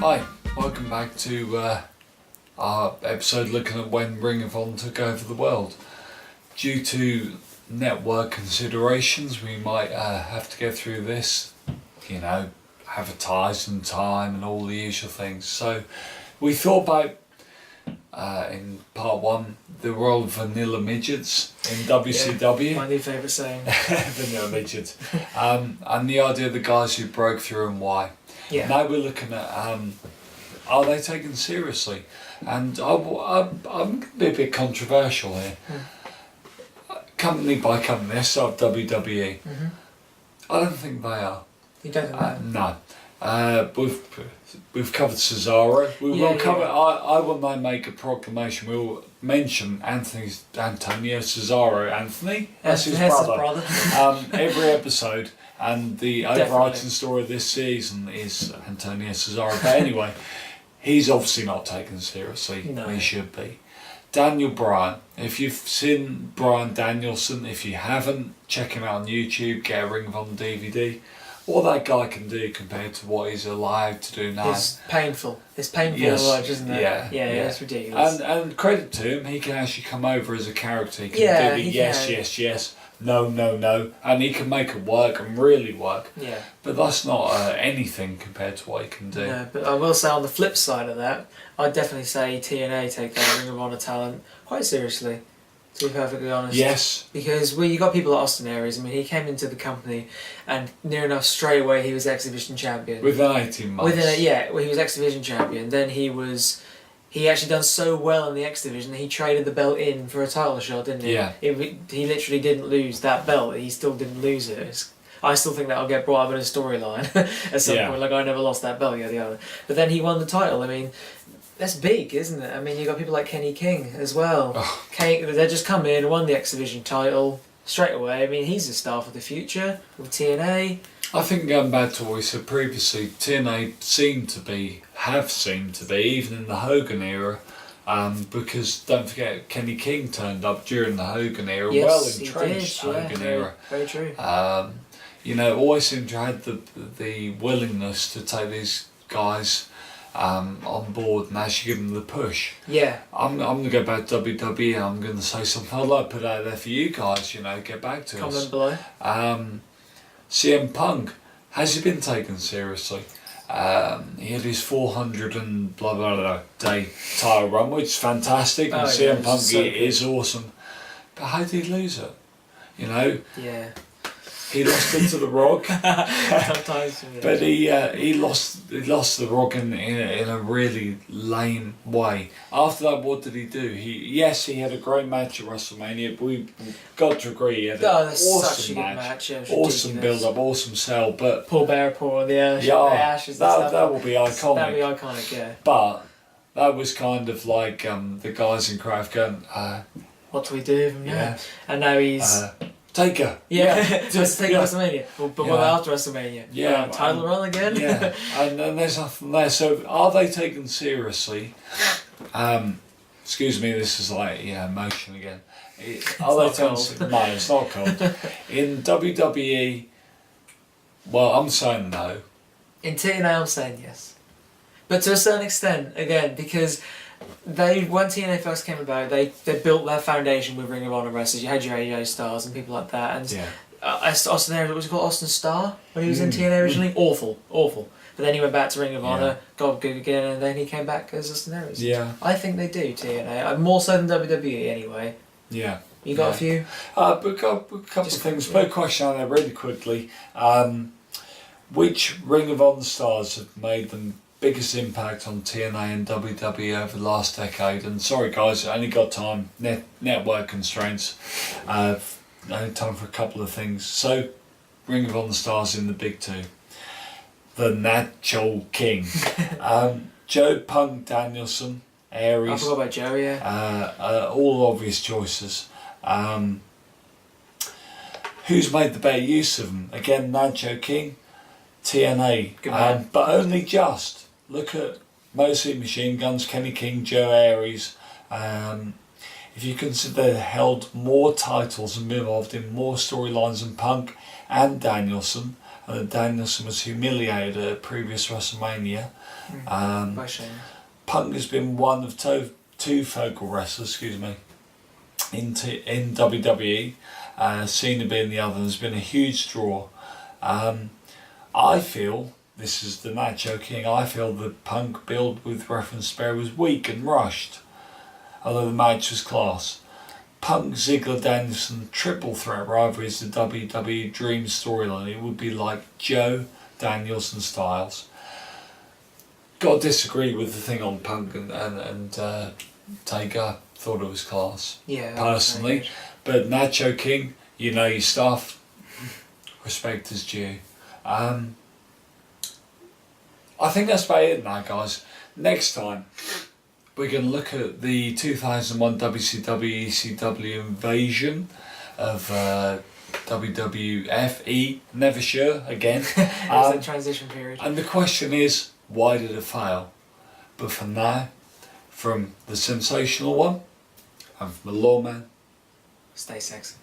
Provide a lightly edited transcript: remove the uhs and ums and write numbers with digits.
Hi, welcome back to our episode looking at when Ring of Honor took over the world. Due to network considerations, we might have to go through this, advertise and time and all the usual things. So we thought about, in part one, the role of vanilla midgets in WCW. Yeah, my new favourite saying. Vanilla midgets. And the idea of the guys who broke through and why. Yeah. Now we're looking at, are they taken seriously? And I'm going to be a bit controversial here. Company by company, let's start with WWE. Mm-hmm. I don't think they are. You don't think no. We've covered Cesaro. We will cover. Yeah. I will now make a proclamation. We will mention Antonio Cesaro. Anthony, that's his brother. Every episode, and the overarching story of this season is Antonio Cesaro. But anyway, he's obviously not taken seriously. No. He should be. Daniel Bryan. If you've seen Bryan Danielson, if you haven't, check him out on YouTube. Get a Ring of Honor DVD. What that guy can do compared to what he's allowed to do now. It's painful. It's painful yes. to watch, isn't it? Yeah, it's ridiculous. And credit to him, he can actually come over as a character. He can do the yes, no, and he can make it work and really work. Yeah. But that's not anything compared to what he can do. No, but I will say on the flip side of that, I'd definitely say TNA take that Ring of Honor talent quite seriously, to be perfectly honest. Yes. Because you got people like Austin Aries. I mean, he came into the company and near enough straight away he was X Division champion. Within 18 months. He was X Division champion. Then he actually done so well in the X Division that he traded the belt in for a title shot, didn't he? Yeah. He literally didn't lose that belt. He still didn't lose it. I still think that'll get brought up in a storyline at some point. Like, I never lost that belt, the other. But then he won the title. I mean, that's big, isn't it? I mean, you got people like Kenny King as well. Oh. They just come in and won the X Division title straight away. I mean, he's a star for the future with TNA. I think going back to what we said previously, TNA have seemed to be, even in the Hogan era, because don't forget Kenny King turned up during the Hogan era, Yes, well-entrenched Hogan era. Very true. Always seemed to have the willingness to take these guys on board and actually give them the push. Yeah. I'm going to go back to WWE. I'm going to say something I'd like to put out there for you guys, get back to us. Comment below. CM Punk, has he been taken seriously? He had his 400 and blah blah blah day title run, which is fantastic, and CM Punk is awesome. But how did he lose it? Yeah. He lost it to The Rock. Sometimes. Yeah. But he lost The Rock in a really lame way. After that, what did he do? He had a great match at WrestleMania, but we got to agree he had an awesome match. Awesome build-up, awesome sell. But Paul Bearer on the ashes. That will be iconic. That'll be iconic, yeah. But that was kind of like the guys in Craft going, what do we do? Yeah. And now he's... Taker. Yeah, just take WrestleMania. But what after WrestleMania? Yeah. Title run again? Yeah. And there's nothing there. So are they taken seriously? Excuse me, this is like, emotion again. No, it's not cold. In WWE, well, I'm saying no. In TNA, I'm saying yes. But to a certain extent, again, because... when TNA first came about, they built their foundation with Ring of Honor wrestlers. You had your AJ Stars and people like that, and Austin Aries, what was he called, Austin Star, when he was in TNA originally? Awful. But then he went back to Ring of Honor, got good again, and then he came back as Austin Aries. Yeah. I think they do, TNA. More so than WWE anyway. Yeah. You got a few? But a couple of things. Put a question on there really quickly. Which Ring of Honor stars have made them biggest impact on TNA and WWE over the last decade? And sorry guys, I only got time, network constraints, only time for a couple of things. So Ring of Honor stars in the big two. The Natural King. Joe Punk Danielson, Aries. I forgot about Joe, yeah. All obvious choices. Who's made the better use of them? Again, Nacho King, TNA. Good man. But only just. Look at mostly Machine Guns, Kenny King, Joe Aries. If you consider they held more titles and been involved in more storylines than Punk and Danielson, and Danielson was humiliated at a previous WrestleMania. By Shane. Punk has been one of two focal wrestlers, in WWE. Cena being the other, has been a huge draw. I feel, this is the Nacho King, I feel the Punk build with reference to Barry was weak and rushed, although the match was class. Punk, Ziggler, Danielson triple threat rivalry is the WWE dream storyline. It would be like Joe, Danielson, Styles. Got to disagree with the thing on Punk and Taker. Thought it was class. Yeah. Personally, but Nacho King, you know your stuff. Respect is due. I think that's about it now, guys. Next time, we're going to look at the 2001 WCW ECW invasion of WWFE. Never sure again. It was a transition period. And the question is, why did it fail? But for now, from the SeNsAtIoNal one, and from the Lawman, Stay sexy.